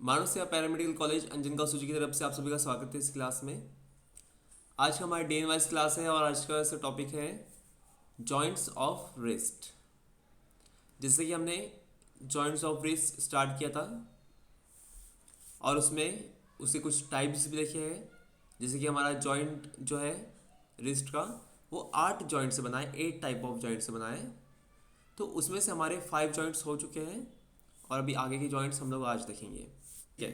मानव सेवा paramedical college अंजन का सूची की तरफ से आप सभी का स्वागत है इस क्लास में। आज का हमारा डे इन वाइज क्लास है और आज का टॉपिक है जॉइंट्स ऑफ रिस्ट। जैसे कि हमने जॉइंट्स ऑफ रिस्ट स्टार्ट किया था और उसमें उसके कुछ टाइप्स भी देखे हैं। जैसे कि हमारा जॉइंट जो है रिस्ट का वो 8 जॉइंट से बना है, 8 टाइप ऑफ जॉइंट से बना है। तो उसमें से हमारे 5 जॉइंट्स हो चुके हैं और अभी आगे के जॉइंट्स हम लोग आज देखेंगे। ठीक है,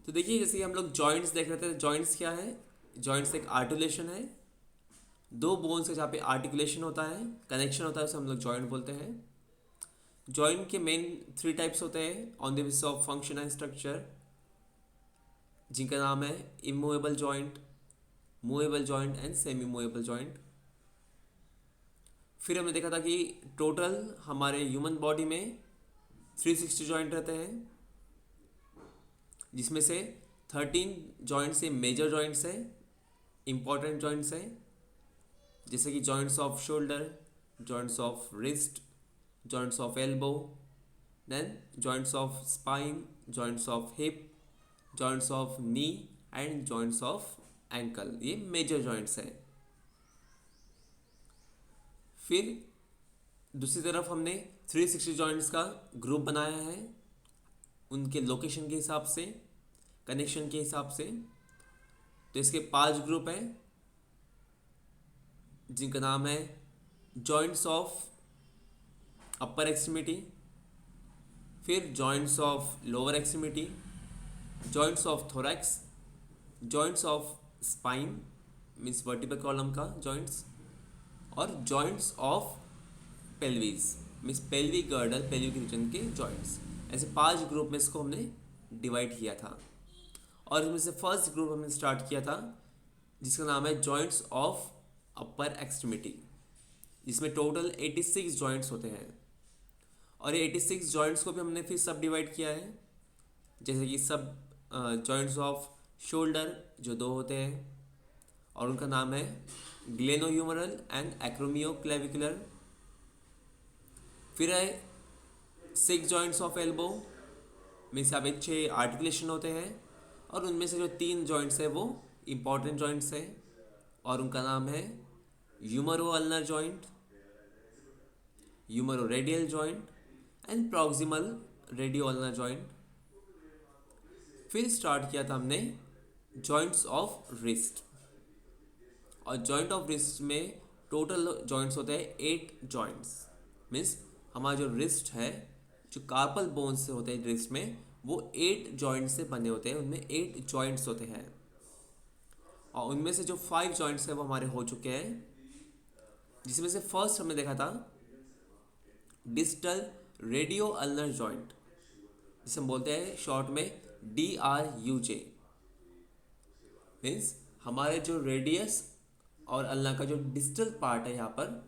तो देखिए जैसे कि हम लोग जॉइंट्स देख रहे थे। जॉइंट्स क्या है? जॉइंट्स एक आर्टिकुलेशन है, दो बोन्स का जहाँ पे आर्टिकुलेशन होता है, कनेक्शन होता है, उसे हम लोग जॉइंट बोलते हैं। जॉइंट के मेन 3 टाइप्स होते हैं on the basis of function and structure, जिनका नाम है immovable joint, movable joint and semi movable joint. फिर हमने देखा था कि टोटल हमारे ह्यूमन बॉडी में 360 जॉइंट रहते हैं, जिसमें से 13 जॉइंट से मेजर जॉइंट्स है, इंपॉर्टेंट जॉइंट्स है, जैसे कि joints of shoulder, joints of wrist, joints of elbow, then joints of spine, joints of hip, joints of knee and joints of ankle. ये मेजर जॉइंट्स है। फिर दूसरी तरफ हमने 360 जॉइंट्स का ग्रुप बनाया है उनके लोकेशन के हिसाब से, कनेक्शन के हिसाब से। तो इसके 5 ग्रुप हैं जिनका नाम है जॉइंट्स ऑफ अपर एक्सट्रीमिटी, फिर joints of lower extremity, joints of thorax, joints of spine means vertebral column का जॉइंट्स, और joints of pelvis means pelvic girdle, pelvic region के जॉइंट्स। ऐसे 5 ग्रुप में इसको हमने डिवाइड किया था और इसमें से फर्स्ट ग्रुप हमने स्टार्ट किया था जिसका नाम है जॉइंट्स ऑफ अपर एक्सट्रीमिटी, जिसमें टोटल 86 जॉइंट्स होते हैं। और ये 86 जॉइंट्स को भी हमने फिर सब डिवाइड किया है, जैसे कि सब जॉइंट्स ऑफ शोल्डर जो 2 होते हैं और उनका नाम है ग्लेनोह्यूमरल एंड एक्रोमियोक्लेविकुलर। फिर है 6 जॉइंट्स ऑफ एल्बो, मीन्स यहाँ पे 6 आर्टिकुलेशन होते हैं और उनमें से जो 3 जॉइंट्स है वो इम्पॉर्टेंट जॉइंट्स हैं और उनका नाम है humero ulnar joint, humero radial joint and proximal radio ulnar joint. फिर स्टार्ट किया था हमने जॉइंट्स ऑफ रिस्ट, और जॉइंट ऑफ रिस्ट में टोटल जॉइंट्स होते हैं 8 जॉइंट्स। मीन्स हमारा जो रिस्ट है, जो कार्पल बोन्स से होते हैं रिस्ट में, वो 8 जॉइंट से बने होते हैं, उनमें 8 जॉइंट्स होते हैं। और उनमें से जो 5 जॉइंट्स हैं वो हमारे हो चुके हैं, जिसमें से फर्स्ट हमने देखा था डिस्टल रेडियो अल्नर जॉइंट, जिसे हम बोलते हैं शॉर्ट में DRUJ। मीन्स हमारे जो रेडियस और अल्नर का जो डिस्टल पार्ट है यहाँ पर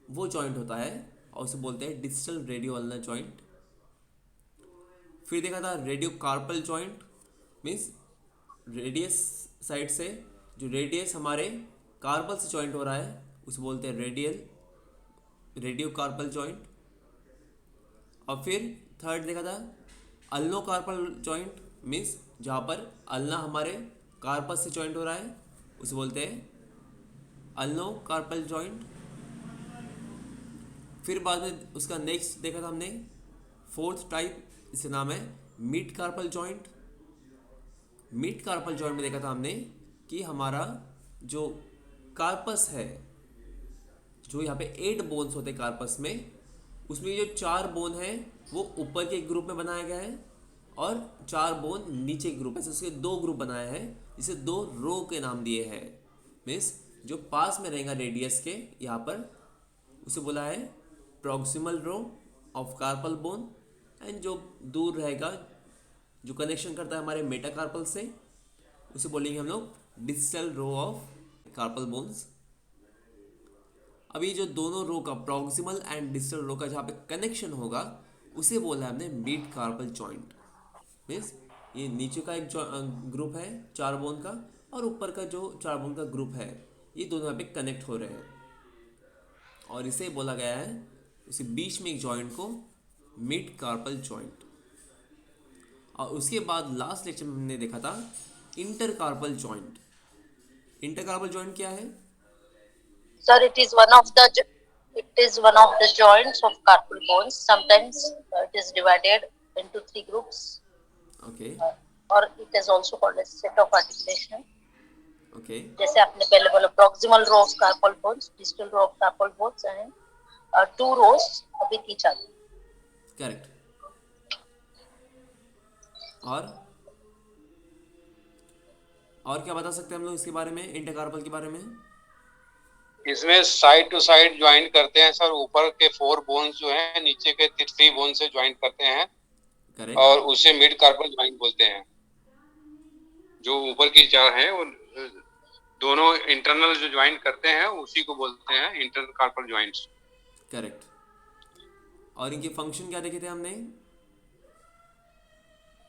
वो जॉइंट होता है और उसे बोलते हैं डिस्टल रेडियो अल्नर जॉइंट। फिर देखा था radio carpal joint, means radius side से जो रेडियस हमारे कार्पल से जॉइंट हो रहा है उसे बोलते हैं रेडियो कार्पल जॉइंट। और फिर थर्ड देखा था अल्नो कार्पल जॉइंट, मीन्स जहाँ पर अल्ना हमारे कार्पस से जॉइंट हो रहा है उसे बोलते हैं अल्नो कार्पल जॉइंट। फिर बाद में उसका नेक्स्ट देखा था हमने फोर्थ टाइप, इसका नाम है mid carpal joint. Mid carpal joint में देखा था हमने कि हमारा जो कार्पस है, जो यहाँ पे 8 बोन्स होते हैं कार्पस में, उसमें जो 4 बोन है वो ऊपर के ग्रुप में बनाया गया है और 4 बोन नीचे ग्रुप है। उसके 2 ग्रुप बनाए हैं, जिसे 2 रो के नाम दिए हैं। मीन्स जो पास में रहेगा रेडियस के यहाँ पर उसे बोला है proximal row of carpal bone, and जो दूर रहेगा जो कनेक्शन करता है हमारे मेटाकार्पल से उसे बोलेंगे हम लोग distal row of carpal bones. अभी जो दोनों रो का प्रॉक्सिमल एंड डिस्टल रो का जहाँ पे कनेक्शन होगा उसे बोला है हमने मिड कार्पल जॉइंट। मीन्स ये नीचे का एक ग्रुप है 4 बोन का और ऊपर का जो 4 बोन का ग्रुप है, ये दोनों यहाँ पे कनेक्ट हो रहे हैं और इसे बोला गया है, उसी बीच में एक जॉइंट को मिड कार्पल जॉइंट। और उसके बाद लास्ट लेक्चर में हमने देखा था इंटरकार्पल जॉइंट। इंटरकार्पल जॉइंट क्या है? Sir, it is one of the joints of carpal bones. Sometimes it is divided into three groups, okay or it is also called as set of articulation. Okay जैसे आपने पहले बोला proximal row of carpal bones, distal row of carpal bones, and two rows with each other. Correct. और क्या बता सकते हैं हम लोग इसके बारे में, इंटरकार्पल के बारे में? इसमें साइड टू साइड ज्वाइंट करते हैं सर। ऊपर के 4 बोन्स जो हैं नीचे के 3 बोन से ज्वाइंट करते हैं करेक्ट। और उसे मिड कार्पल ज्वाइंट बोलते हैं। जो ऊपर की 4 हैं वो दोनों इंटरनल जो ज्वाइंट करते हैं उसी को बोलते हैं इंटरनल कार्पल ज्वाइंट्स। करेक्ट। और इनके फंक्शन क्या देखे थे हमने?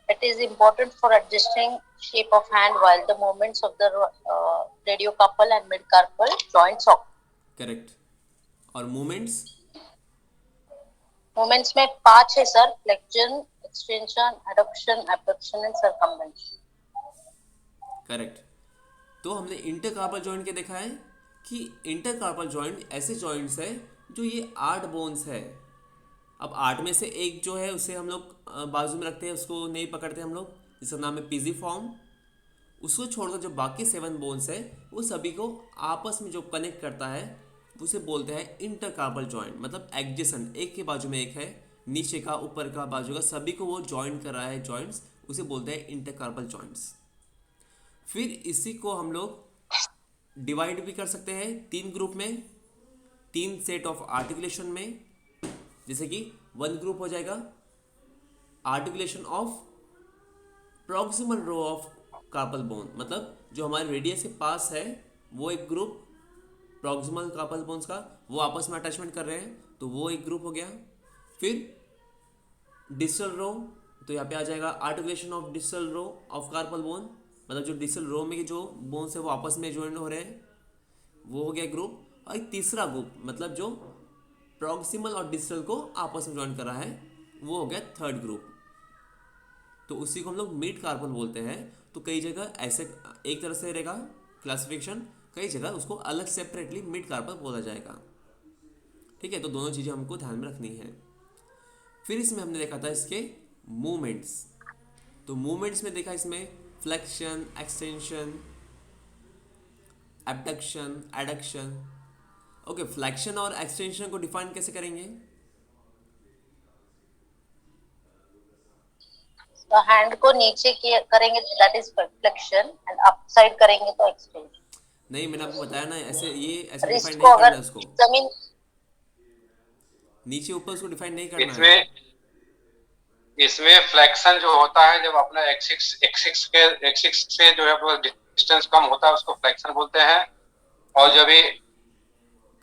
It is important for adjusting shape of hand while the movements of the radiocarpal and midcarpal joints occur. Correct. और मूवमेंट्स? मूवमेंट्स में 5 है sir, flexion, extension, adduction, abduction and circumvention. Correct. तो हमने इंटरकार्पल जॉइंट के देखा है कि intercarpal joint ऐसे जॉइंट्स है जो ये 8 बोन्स है। अब 8 में से एक जो है उसे हम लोग बाजू में रखते हैं, उसको नहीं पकड़ते हम लोग, जिसका नाम है पिजिफॉर्म। उसको छोड़कर जो बाकी 7 बोन्स है वो सभी को आपस में जो कनेक्ट करता है उसे बोलते हैं इंटरकार्पल जॉइंट। मतलब एडजेसेंट, एक के बाजू में एक है, नीचे का, ऊपर का, बाजू का, सभी को वो जॉइंट कर रहा है जॉइंट्स, उसे बोलते हैं इंटरकार्पल जॉइंट्स। फिर इसी को हम लोग डिवाइड भी कर सकते हैं 3 ग्रुप में, 3 सेट ऑफ आर्टिकुलेशन में। जैसे कि 1 ग्रुप हो जाएगा articulation of proximal row of carpal bone, मतलब जो हमारे रेडियस के पास है वो एक ग्रुप प्रॉक्सिमल कार्पल बोन्स का, वो आपस में अटैचमेंट कर रहे हैं तो वो एक ग्रुप हो गया। फिर डिस्टल रो, तो यहाँ पे आ जाएगा articulation of distal row of carpal bone, मतलब जो डिस्टल रो में जो बोन्स है वो आपस में ज्वाइन हो रहे हैं, वो हो गया ग्रुप। और एक तीसरा ग्रुप मतलब जो प्रॉक्सिमल और डिस्टल को आपस में ज्वाइन कर रहा है वो हो गया थर्ड ग्रुप। तो उसी को हम लोग मिड कार्पल बोलते हैं। तो कई जगह ऐसे एक तरह से रहेगा क्लासिफिकेशन, कई जगह उसको अलग सेपरेटली मिड कार्पल बोला जाएगा। ठीक है, तो दोनों चीज़ें हमको ध्यान में रखनी है। फिर इसमें हमने देखा था इसके मूवमेंट्स। तो मूवमेंट्स में देखा इसमें flexion, extension, abduction, adduction. Okay, flexion और एक्सटेंशन को डिफाइन कैसे करेंगे? तो हैंड को नीचे करेंगे तो that is flexion, and up side करेंगे तो एक्सटेंशन। नहीं, मैंने आपको बताया ना, ऐसे ये ऐसे रिस्ट डिफाइन को नहीं करना अगर है उसको, जमीन नीचे ऊपर उसको डिफाइन नहीं करना है। इसमें फ्लेक्शन जो होता है जब अपना एक्सिस से जो है डिस्टेंस कम होता है उसको फ्लेक्शन बोलते हैं। और जब ये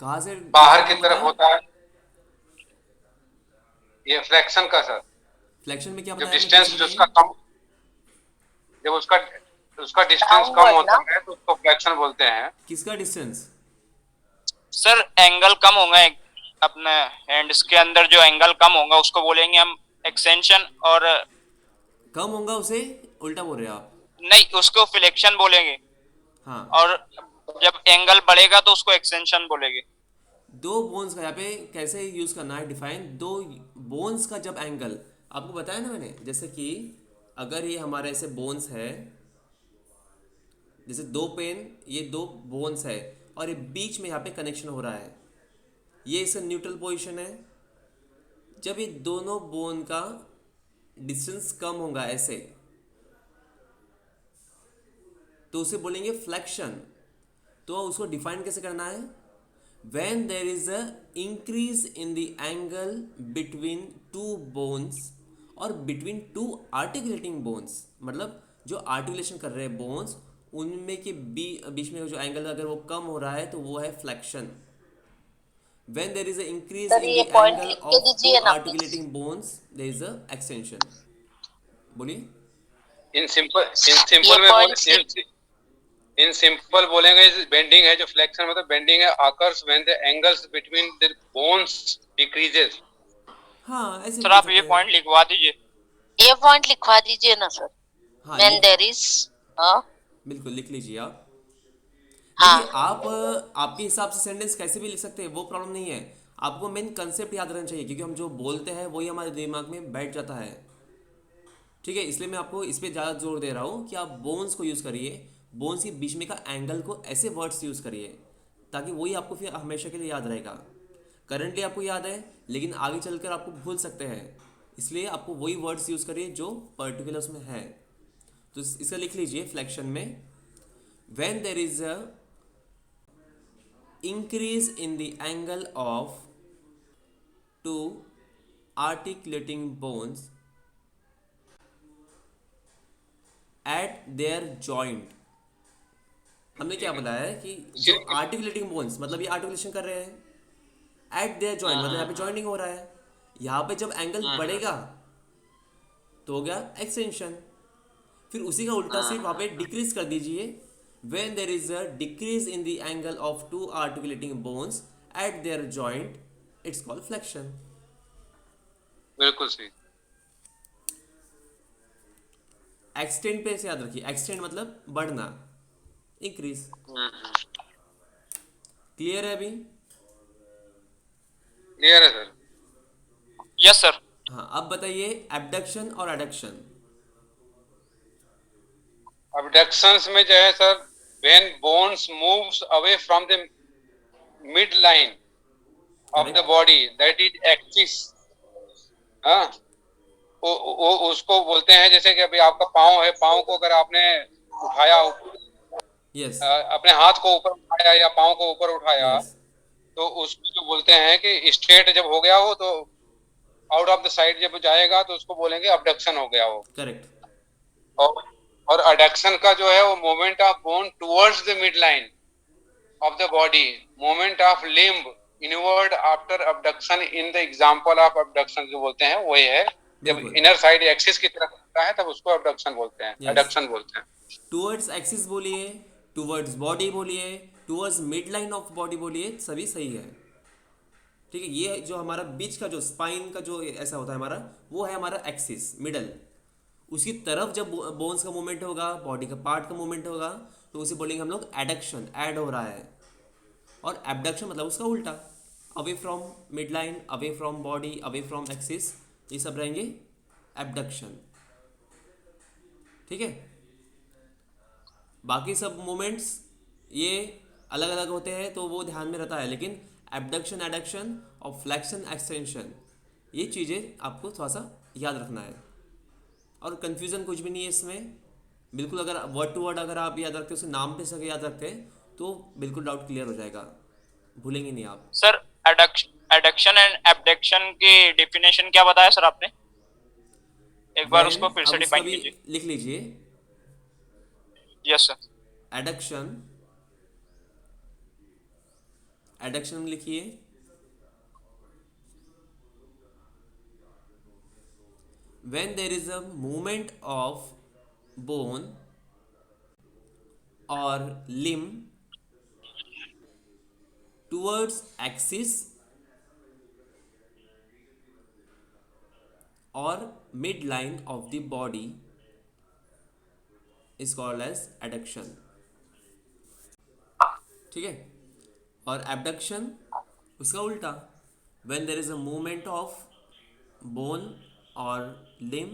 कहाँ से बाहर डिस्टेंस की कम तरफ होता है ये फ्लेक्शन का सर। फ्लेक्शन में क्या जब बताया डिस्टेंस बताइए? उसका कम, जब उसका डिस्टेंस कम होता है तो उसको फ्लेक्शन बोलते हैं। किसका डिस्टेंस? सर एंगल कम होगा अपने हैंड्स के अंदर, जो एंगल कम होगा उसको बोलेंगे हम एक्सटेंशन। और कम होगा उसे उल्टा बोल रहे हैं आप? नहीं, उसको फ्लेक्शन बोलेंगे। हाँ, और जब एंगल बढ़ेगा तो उसको एक्सटेंशन बोलेंगे। दो बोन्स का यहाँ पे कैसे यूज करना है डिफाइन, दो बोन्स का जब एंगल, आपको बताया ना मैंने, जैसे कि अगर ये हमारे ऐसे बोन्स है, जैसे दो पेन, ये दो बोन्स है और ये बीच में यहाँ पे कनेक्शन हो रहा है, ये इसका न्यूट्रल पोजीशन है। जब ये दोनों बोन का डिस्टेंस कम होगा ऐसे, तो उसे बोलेंगे फ्लेक्शन। तो उसको डिफाइन कैसे करना है? when there is a increase in the angle between two bones और between two articulating bones, मतलब जो आर्टिकुलेशन कर रहे हैं बोन्स उनमें के बीच में जो एंगल अगर वो कम हो रहा है तो वो है flexion. when there is a increase in ये the पॉइंट angle लिख के of two दीजिए ना please. articulating bones there is a extension। बोलिए। इन सिंपल में इन सिंपल बोलेंगे बेंडिंग है, जो फ्लेक्शन मतलब बेंडिंग है occurs when the angles between the bones decreases। हाँ, ऐसे सर बोल आप सकते ये हैं। पॉइंट लिखवा दीजिए। ए पॉइंट लिखवा दीजिए ना सर. हाँ When there is बिल्कुल लिख लीजिए आप. हाँ. देखिए आप आपके हिसाब से सेंटेंस कैसे भी लिख सकते हैं, वो प्रॉब्लम नहीं है. आपको मेन कंसेप्ट याद रखना चाहिए, क्योंकि हम जो बोलते हैं वही हमारे दिमाग में बैठ जाता है. ठीक है, इसलिए मैं आपको इस पर ज़्यादा जोर दे रहा हूँ कि आप बोन्स को यूज़ करिए. बोन्स के बीच में का एंगल को ऐसे वर्ड्स यूज़ करिए ताकि वही आपको फिर हमेशा के लिए याद रहेगा. करंटली आपको याद है, लेकिन आगे चलकर आपको भूल सकते हैं. इसलिए आपको वही वर्ड्स यूज़ करिए जो पर्टिकुलर उसमें है. तो इसका लिख लीजिए फ्लेक्शन में. When there is a increase in the angle of two articulating bones at their joint. हमने क्या बताया है कि जो आर्टिकुलेटिंग बोन्स, मतलब ये आर्टिकुलेशन कर रहे हैं एट देयर जॉइंट, मतलब यहाँ पे जॉइनिंग हो रहा है. यहाँ पे जब एंगल बढ़ेगा तो हो गया एक्सटेंशन. फिर उसी का उल्टा सिर्फ वहाँ पे डिक्रीज कर दीजिए. when there is a decrease in the angle of two articulating bones at their joint, it's called flexion. बिल्कुल सही. एक्सटेंड पे से याद रखिए, एक्सटेंड मतलब बढ़ना, इंक्रीज. क्लियर है अभी? क्लियर है सर. Yes sir. हाँ, अब बताइए एबडक्शन और एडक्शन. अबडक्शंस में जो है sir, when bones moves away from the midline of the body, that is axis. हाँ, वो उसको बोलते हैं, जैसे कि अभी आपका पाँव है, पाँव को अगर आपने उठाया, यस अपने हाथ को ऊपर उठाया या पाँव को ऊपर उठाया, यस तो उसको जो बोलते हैं कि स्ट्रेट जब हो गया हो, तो आउट ऑफ द साइड जब जाएगा तो उसको बोलेंगे अबडक्शन हो गया हो. करेक्ट. और अडक्शन का जो है वो movement of bone towards the mid line of the body, movement of limb inward after abduction. In the example of abduction जो बोलते हैं वही है, जब इनर साइड एक्सिस की तरफ होता है तब उसको अबडक्शन बोलते हैं, अडक्शन बोलते हैं. टुवर्ड्स एक्सिस बोलिए, टुवर्ड्स बॉडी बोलिए, towards mid line of body बोलिए, सभी सही है. ठीक है, ये जो हमारा बीच का जो स्पाइन का जो ऐसा होता है हमारा, वो है हमारा एक्सिस, मिडल. उसकी तरफ जब बोन्स का मूवमेंट होगा, बॉडी का पार्ट का मूवमेंट होगा, तो उसे बोलेंगे हम लोग एडक्शन, ऐड हो रहा है. और एबडक्शन मतलब उसका उल्टा, away from mid line, away from body, away from axis, ये सब रहेंगे एबडक्शन. ठीक है, बाकी सब मूवमेंट्स ये अलग अलग होते हैं तो वो ध्यान में रहता है, लेकिन एबडक्शन, एडक्शन और फ्लेक्शन, एक्सटेंशन, ये चीज़ें आपको थोड़ा सा याद रखना है. और कन्फ्यूज़न कुछ भी नहीं है इसमें, बिल्कुल. अगर वर्ड टू वर्ड अगर आप याद रखते हो, उसे नाम पे सके याद रखते हैं, तो बिल्कुल डाउट क्लियर हो जाएगा, भूलेंगे नहीं आप. सर एडक्शन एंड एबडक्शन की डेफिनेशन क्या बताया सर आपने? एक बार उसको फिर से डिफाइन कीजिए. लिख लीजिए. Yes sir. एडक्शन, एडक्शन लिखिए. when there is a movement of bone or limb towards axis or midline of the body is called as adduction. ठीक है, और abduction उसका उल्टा, when there is a movement of bone or limb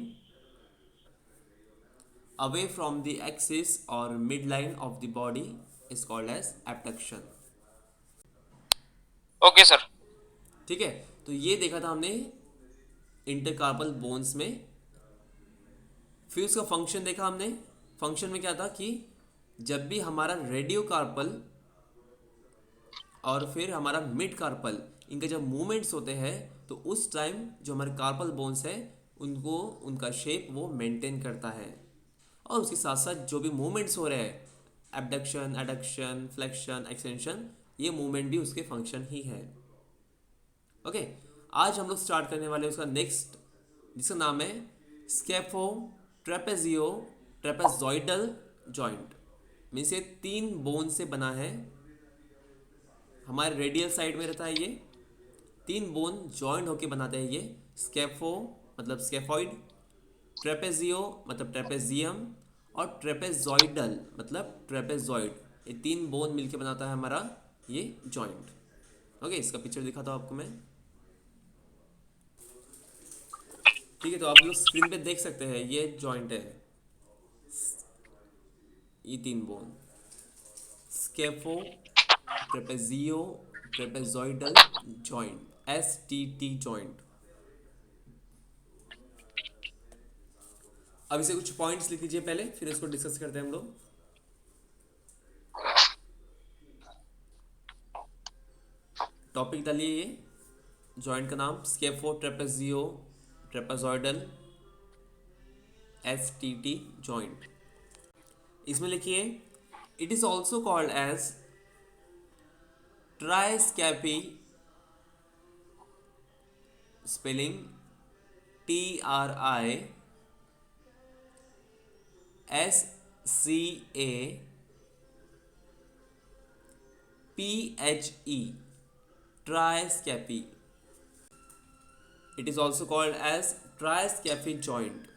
away from the axis or midline of the body is called as abduction. Okay sir. ठीक है, तो ये देखा था हमने इंटरकार्पल बोन्स में. फिर उसका फंक्शन देखा हमने. फंक्शन में क्या था कि जब भी हमारा रेडियोकार्पल और फिर हमारा मिड कार्पल, इनके जब मूवमेंट्स होते हैं, तो उस टाइम जो हमारे कार्पल बोन्स है उनको, उनका शेप वो मेंटेन करता है. और उसके साथ साथ जो भी मूवमेंट्स हो रहे हैं, एबडक्शन, एडक्शन, फ्लेक्शन, एक्सटेंशन, ये मूवमेंट भी उसके फंक्शन ही है. ओके, आज हम लोग स्टार्ट करने वाले उसका नेक्स्ट, जिसका नाम है स्केफो ट्रेपेजियो ट्रेपेजॉइडल जॉइंट. मीन्स ये 3 बोन से बना है, हमारे रेडियल साइड में रहता है. ये 3 बोन जॉइंट होके बनाते हैं ये. स्केफो मतलब स्केफॉइड, ट्रेपेजियो मतलब ट्रेपेजियम और ट्रेपेजॉइडल मतलब ट्रेपेजॉइड, ये तीन बोन मिलके बनाता है हमारा ये जॉइंट। ओके, इसका पिक्चर दिखाता हूँ आपको मैं। ठीक है, तो आप लोग स्क्रीन पे देख सकते हैं ये जॉइंट है, ये तीन bone, scapho trapezio trapezoidal joint, STT joint. अब इसे कुछ पॉइंट्स लिख लीजिए पहले, फिर इसको डिस्कस करते हैं हम लोग। टॉपिक डालिए ये जॉइंट का नाम, scapho trapezio trapezoidal STT joint. इसमें लिखिए it is also called as triscaphe, spelling TRISCAPHE, triascapi. It is also called as triascapic joint,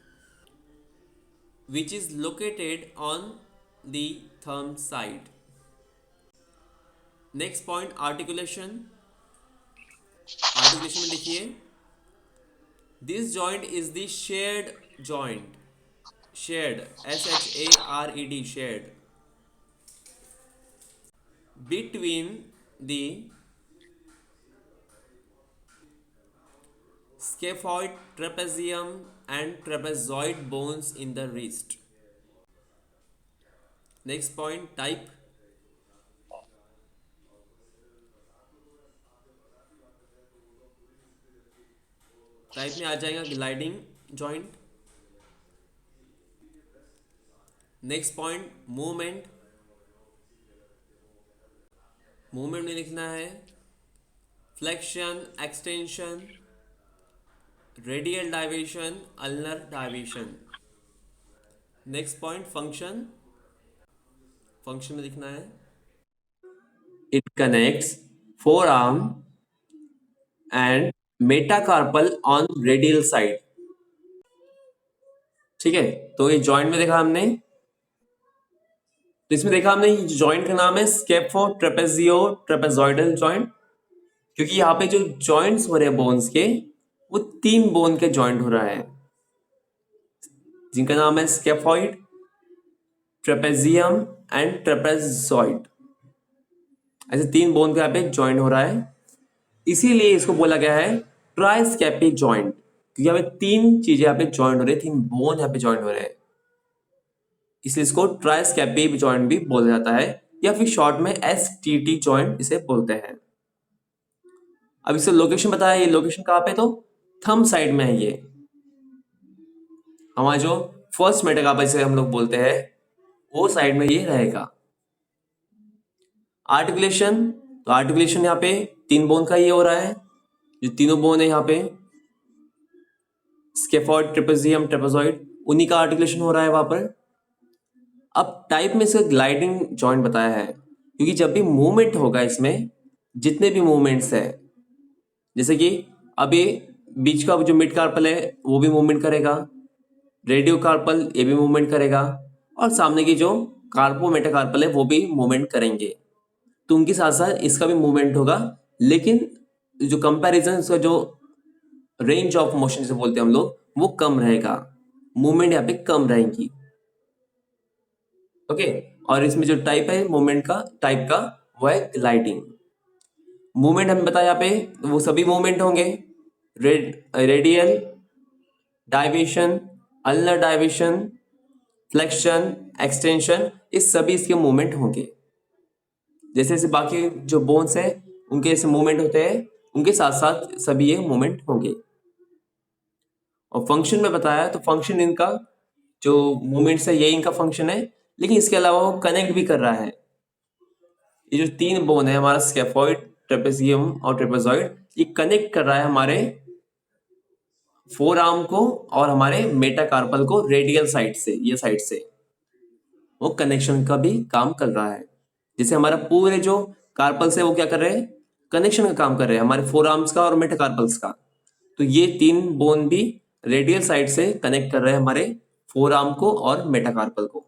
which is located on the thumb side. Next point, articulation. Articulation में लिखिए this joint is the shared joint, shared SHARED, shared between the scaphoid, trapezium and trapezoid bones in the wrist. Next point, type. Type में आ जाएगा gliding joint. Next point, movement. Movement में लिखना है flexion, extension, radial deviation, ulnar deviation. Next point, function. Function में लिखना है it connects four arm and metacarpal on radial side. ठीक है, तो ये जॉइंट में देखा हमने, तो इसमें देखा हमने जॉइंट का नाम है स्केफो ट्रेपेजियो ट्रेपेजॉइडल जॉइंट, क्योंकि यहाँ पे जो जॉइंट्स हो रहे हैं बोन्स के, वो तीन बोन के जॉइंट हो रहा है, जिनका नाम है स्केफॉइड, ट्रेपेजियम एंड ट्रेपेजॉइड। ऐसे तीन बोन का यहाँ पे जॉइंट हो रहा है, इसीलिए इसको बोला गया है ट्राइस्कैपिक जॉइंट, क्योंकि यहाँ पे तीन चीजें यहाँ पे जॉइंट हो रही है, तीन बोन यहाँ पे जॉइंट हो रहे हैं, इसलिए इसको ट्राइस्कैपिक जॉइंट भी बोला जाता है, या फिर शॉर्ट में STT जॉइंट इसे बोलते हैं। अब इसे लोकेशन बताया, ये लोकेशन कहाँ पे, तो थंब साइड में है, ये हमारा जो फर्स्ट मेटाकार्पल इसे हम लोग बोलते हैं, वो साइड में ये रहेगा। आर्टिकुलेशन, तो आर्टिकुलेशन यहाँ पे तीन बोन का ये हो रहा है, जो तीनों बोन है यहाँ पे स्केफॉइड, ट्रेपेजियम, ट्रेपेजॉइड, उन्हीं का आर्टिकुलेशन हो रहा है वहां पर। अब टाइप में इसका ग्लाइडिंग जॉइंट बताया है, क्योंकि जब भी मूवमेंट होगा इसमें, जितने भी मूवमेंट्स है, जैसे कि अभी बीच का जो मिड कार्पल है वो भी मूवमेंट करेगा, रेडियो कार्पल ये भी मूवमेंट करेगा, और सामने की जो कार्पो मेटाकार्पल है वो भी मूवमेंट करेंगे, तो उनके साथ साथ इसका भी मूवमेंट होगा, लेकिन जो कंपैरिजन, इसका जो रेंज ऑफ मोशन जिसे बोलते हैं हम लोग, वो कम रहेगा, मूवमेंट यहाँ पे कम रहेंगी। ओके, और इसमें जो टाइप है मूवमेंट का, टाइप का, वो है ग्लाइडिंग। मूवमेंट हमें बताया यहाँ पे वो सभी मूवमेंट होंगे, radial deviation, ulnar deviation, flexion, extension, इस सभी इसके मूवमेंट होंगे। जैसे जैसे बाकी जो बोन्स है उनके ऐसे मूवमेंट होते हैं, उनके साथ साथ सभी ये मूवमेंट होंगे। और फंक्शन में बताया, तो फंक्शन इनका जो मूवमेंट्स है ये इनका फंक्शन है, लेकिन इसके अलावा वो कनेक्ट भी कर रहा है। ये जो तीन बोन है हमारा स्केफॉइड, ट्रेपेजियम और ट्रेपेजॉइड, ये कनेक्ट कर रहा है हमारे फोर आर्म को और हमारे मेटाकार्पल को रेडियल साइड से, ये साइड से वो कनेक्शन का भी काम कर रहा है। जैसे हमारा पूरे जो कार्पल्स है वो क्या कर रहे हैं, कनेक्शन का काम कर रहे हैं, हमारे फोर आर्म्स का और मेटाकार्पल्स का। तो ये तीन बोन भी रेडियल साइड से कनेक्ट कर रहे हैं हमारे फोर आर्म को और मेटाकार्पल को।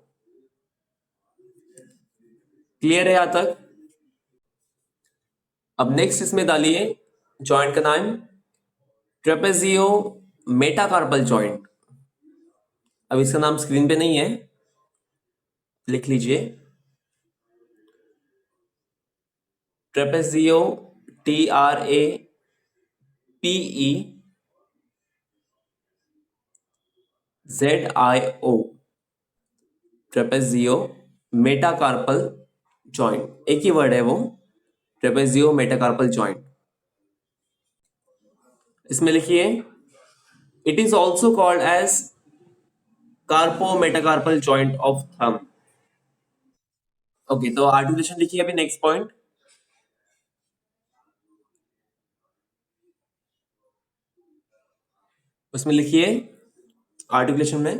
क्लियर है यहां तक? अब नेक्स्ट इसमें डालिए जॉइंट का नाम ट्रेपेजियो मेटाकार्पल जॉइंट। अब इसका नाम स्क्रीन पे नहीं है, लिख लीजिए ट्रेपेजियो TRAPEZIO ट्रेपेजियो मेटाकार्पल जॉइंट, एक ही वर्ड है वो, ट्रेपेजियो मेटाकार्पल जॉइंट। इसमें लिखिए it is also called as carpo metacarpal joint of thumb. Okay, तो आर्टिकुलेशन लिखिए अभी नेक्स्ट पॉइंट। उसमें लिखिए आर्टिकुलेशन में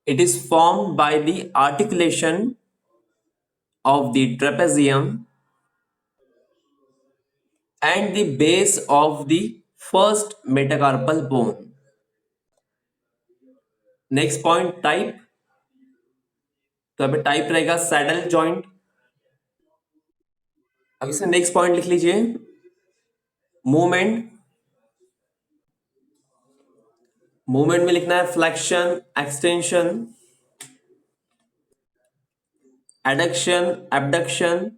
it is formed by the articulation of the trapezium and the base of the first metacarpal bone. Next point type, तो अभी type रहेगा saddle joint. अब इसमें नेक्स्ट पॉइंट लिख लीजिए मूवमेंट। मूवमेंट में लिखना है flexion, extension, adduction, abduction,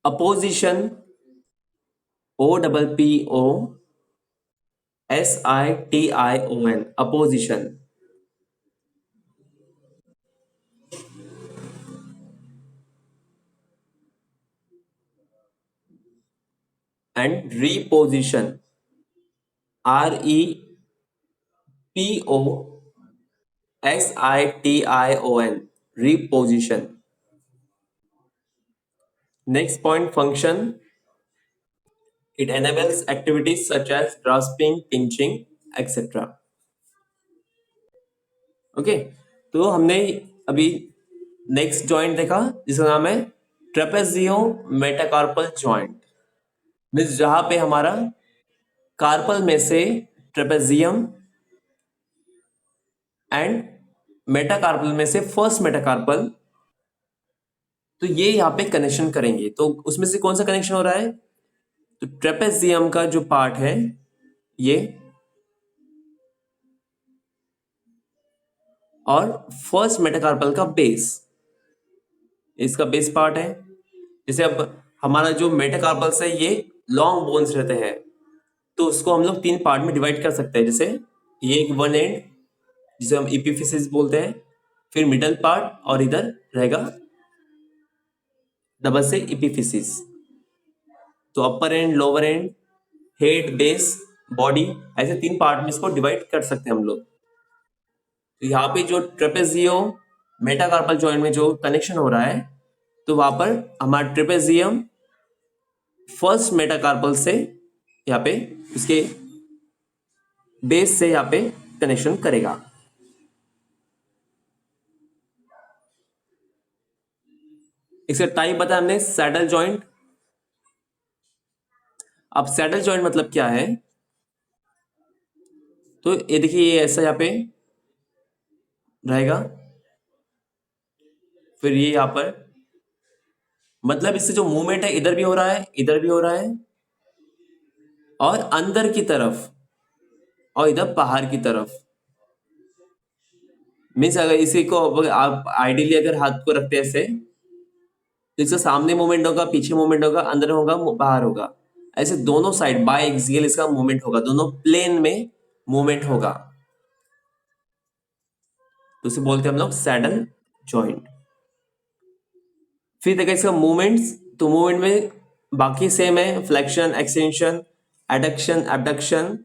opposition, OPPOSITION, opposition, and reposition, REPOSITION, reposition. Next point function, it enables activities such as grasping, pinching, etc. Okay, तो हमने अभी नेक्स्ट जॉइंट देखा जिसका नाम है ट्रेपेजियो मेटाकार्पल जॉइंट। मीन्स जहां पे हमारा कार्पल में से ट्रेपेजियम एंड मेटाकार्पल में से फर्स्ट मेटाकार्पल, तो ये यहाँ पे कनेक्शन करेंगे। तो उसमें से कौन सा कनेक्शन हो रहा है? तो ट्रेपेजियम का जो पार्ट है ये, और फर्स्ट मेटाकार्पल का बेस, इसका बेस पार्ट है। जैसे अब हमारा जो मेटाकार्पल से ये लॉन्ग बोन्स रहते हैं, तो उसको हम लोग तीन पार्ट में डिवाइड कर सकते हैं। जैसे ये एक वन एंड जिसे हम एपिफिसिस बोलते हैं, फिर मिडल पार्ट, और इधर रहेगा डबल से एपिफिसिस। तो upper end, lower end, head, base, body, ऐसे तीन पार्ट में इसको डिवाइड कर सकते हैं हम लोग। तो यहाँ पे जो ट्रेपेजियो मेटाकार्पल जॉइंट में जो कनेक्शन हो रहा है, तो वहां पर हमारा ट्रेपेजियम फर्स्ट मेटाकार्पल से यहाँ पे इसके बेस से यहाँ पे कनेक्शन करेगा। इसका टाइप बताया हमने सैडल जॉइंट। अब सैडल जॉइंट मतलब क्या है? तो ये देखिए, ये ऐसा यहाँ पे रहेगा, फिर ये यहां पर, मतलब इससे जो मूवमेंट है इधर भी हो रहा है, इधर भी हो रहा है, और अंदर की तरफ और इधर बाहर की तरफ। मीन्स अगर इसी को आप आइडियली अगर हाथ को रखते हैं ऐसे, तो इसका सामने मूवमेंट होगा, पीछे मूवमेंट होगा, अंदर होगा, बाहर होगा, ऐसे दोनों साइड बाय एक्सियल इसका मूवमेंट होगा, दोनों प्लेन में मूवमेंट होगा। तो इसे बोलते हैं हम लोग सैडल जॉइंट। फिर देखा इसका मूवमेंट्स, तो मूवमेंट में बाकी सेम है, फ्लेक्शन, एक्सटेंशन, एडक्शन, एबडक्शन।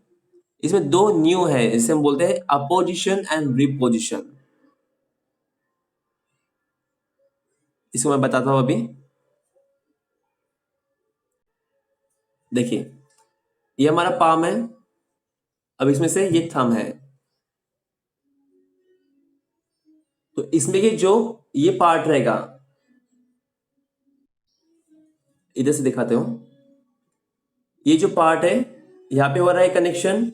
इसमें दो न्यू है, इसे हम बोलते हैं अपोजिशन एंड रिपोजिशन। इसको मैं बताता हूं अभी। देखिए, ये हमारा पाम है, अब इसमें से ये थंब है, तो इसमें के जो ये पार्ट रहेगा, इधर से दिखाते हो, ये जो पार्ट है यहाँ पे हो रहा है कनेक्शन,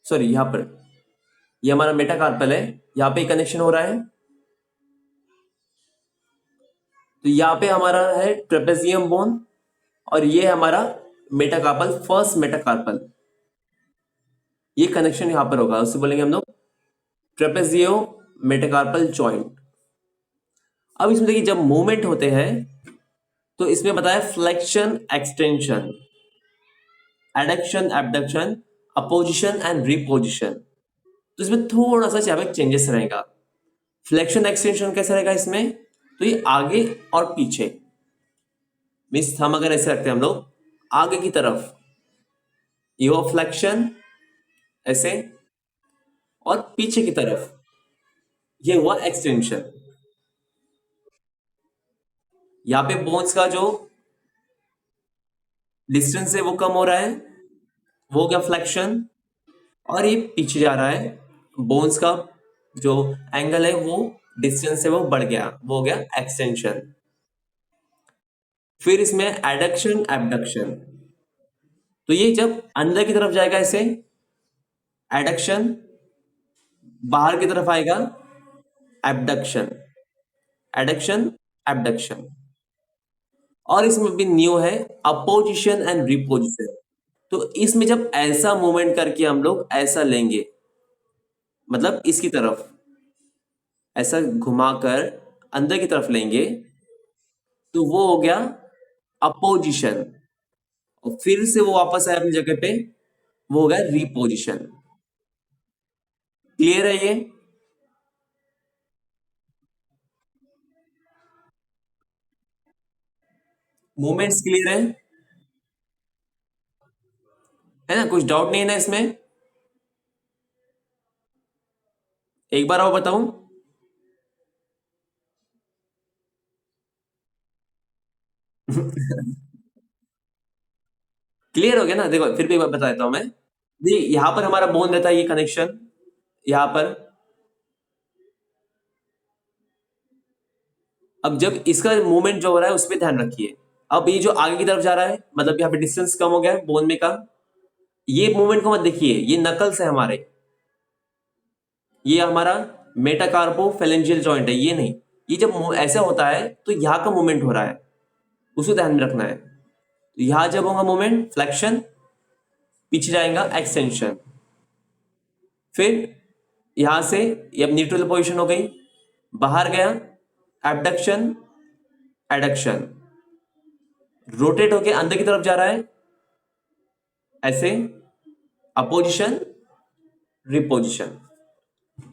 सॉरी यहाँ पर ये हमारा मेटाकार्पल है, यहाँ पे कनेक्शन हो रहा है। तो यहाँ पे हमारा है ट्रेपेजियम बोन और ये है हमारा मेटाकार्पल, फर्स्ट मेटाकार्पल। ये कनेक्शन यहाँ पर होगा, उससे बोलेंगे हम लोग ट्रेपेजियो मेटाकार्पल जॉइंट। अब इसमें देखिए जब मूवमेंट होते हैं तो इसमें बताया flexion, extension, adduction, abduction, opposition and reposition. तो इसमें थोड़ा सा यहाँ पे चेंजेस रहेगा। फ्लेक्शन एक्सटेंशन कैसे रहेगा इसमें, तो ये आगे और पीछे, मीन्स हम अगर ऐसे रखते हैं हम लोग आगे की तरफ, ये हो फ्लेक्शन ऐसे, और पीछे की तरफ ये हुआ एक्सटेंशन। यहाँ पे बोन्स का जो डिस्टेंस है वो कम हो रहा है, वो हो गया फ्लेक्शन, और ये पीछे जा रहा है, बोन्स का जो एंगल है वो डिस्टेंस है वो बढ़ गया, वो हो गया एक्सटेंशन। फिर इसमें एडक्शन, एबडक्शन, तो ये जब अंदर की तरफ जाएगा ऐसे एडक्शन, बाहर की तरफ आएगा एबडक्शन, एडक्शन, एबडक्शन। और इसमें भी न्यू है अपोजिशन एंड रिपोजिशन। तो इसमें जब ऐसा मूवमेंट करके हम लोग ऐसा लेंगे, मतलब इसकी तरफ ऐसा घुमाकर अंदर की तरफ लेंगे, तो वो हो गया अपोजिशन, और फिर से वो वापस आया अपनी जगह पे, वो हो गया रिपोजिशन। क्लियर है ये? मूवमेंट्स क्लियर है ना? कुछ डाउट नहीं है ना इसमें? एक बार और बताऊं? क्लियर हो गया ना? देखो फिर भी एक बार बता देता हूं मैं। देखिए यहां पर हमारा बोन रहता है, ये कनेक्शन यहां पर। अब जब इसका मूवमेंट जो हो रहा है उस पर ध्यान रखिए। अब ये जो आगे की तरफ जा रहा है, मतलब यहाँ पे डिस्टेंस कम हो गया है बोन में का, ये मूवमेंट को मत देखिए, ये नकल्स है हमारे, ये हमारा मेटाकार्पोफेलेंजियल जॉइंट है, ये नहीं। ये जब ऐसा होता है तो यहाँ का मूवमेंट हो रहा है, उसको ध्यान में रखना है। तो यहां जब होगा मूवमेंट फ्लेक्शन, पीछे जाएगा एक्सटेंशन, फिर यहां से ये अब न्यूट्रल पोजीशन हो गई, बाहर गया एबडक्शन, एडक्शन, रोटेट होके अंदर की तरफ जा रहा है ऐसे, अपोजिशन, रिपोजिशन।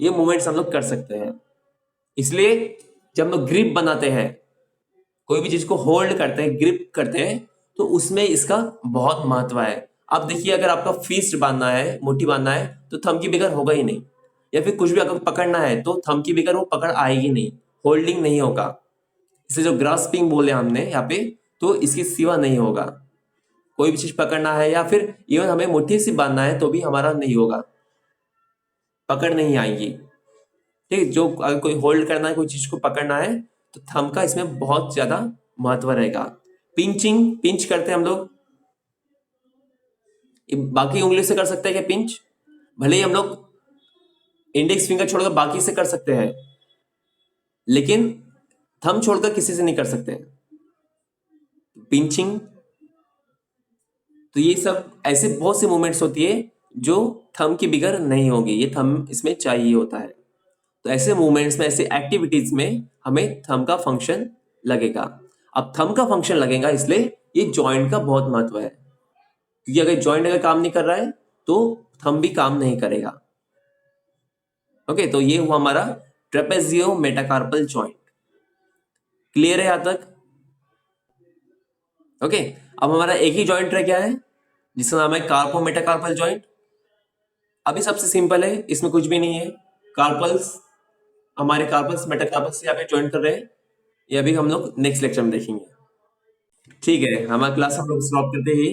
ये मूवमेंट्स हम लोग कर सकते हैं। इसलिए जब हम लोग ग्रिप बनाते हैं, कोई भी चीज को होल्ड करते हैं, ग्रिप करते हैं, तो उसमें इसका बहुत महत्व है। अब देखिए अगर आपका फिस्ट बांधना है, मुट्ठी बांधना है, तो थंब की बिगर होगा ही नहीं, या फिर कुछ भी अगर पकड़ना है तो थंब की बिगर वो पकड़ आएगी नहीं, होल्डिंग नहीं होगा। इसे जो ग्रास्पिंग बोले हमने यहाँ पे, तो इसके सिवा नहीं होगा। कोई भी चीज पकड़ना है या फिर इवन हमें मुट्ठी से बांधना है तो भी हमारा नहीं होगा, पकड़ नहीं आएगी। ठीक है, जो अगर कोई होल्ड करना है, कोई चीज को पकड़ना है, तो थंब का इसमें बहुत ज्यादा महत्व रहेगा। पिंचिंग, पिंच करते हैं हम लोग, बाकी उंगली से कर सकते हैं क्या पिंच? भले ही हम लोग इंडेक्स फिंगर छोड़कर बाकी से कर सकते हैं, लेकिन थंब छोड़कर किसी से नहीं कर सकते पिंचिंग। तो ये सब ऐसे बहुत से मूवमेंट्स होती है जो थंब की बिगर नहीं होगी, ये थंब इसमें चाहिए होता है। तो ऐसे मूवमेंट्स में, ऐसे एक्टिविटीज में हमें थंब का फंक्शन लगेगा। अब थंब का फंक्शन लगेगा, इसलिए ये जॉइंट का बहुत महत्व है, क्योंकि अगर जॉइंट अगर काम नहीं कर रहा है तो थंब भी काम नहीं करेगा। ओके, तो ये हुआ हमारा ट्रेपेजियो मेटाकार्पल जॉइंट। क्लियर है यहां तक? ओके, अब हमारा एक ही जॉइंट रह गया है जिसका नाम है कार्पो मेटाकार्पल जॉइंट। अभी सबसे सिंपल है, इसमें कुछ भी नहीं है। कार्पल्स, हमारे कार्पल्स मेटाकार्पल्स यहाँ पे ज्वाइन कर रहे हैं, ये अभी हम लोग नेक्स्ट लेक्चर में देखेंगे। ठीक है, हमारा क्लास हम लोग स्टॉप करते ही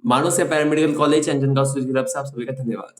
मानव से पैरामेडिकल कॉलेज अंजनगांव की तरफ से आप सभी का धन्यवाद।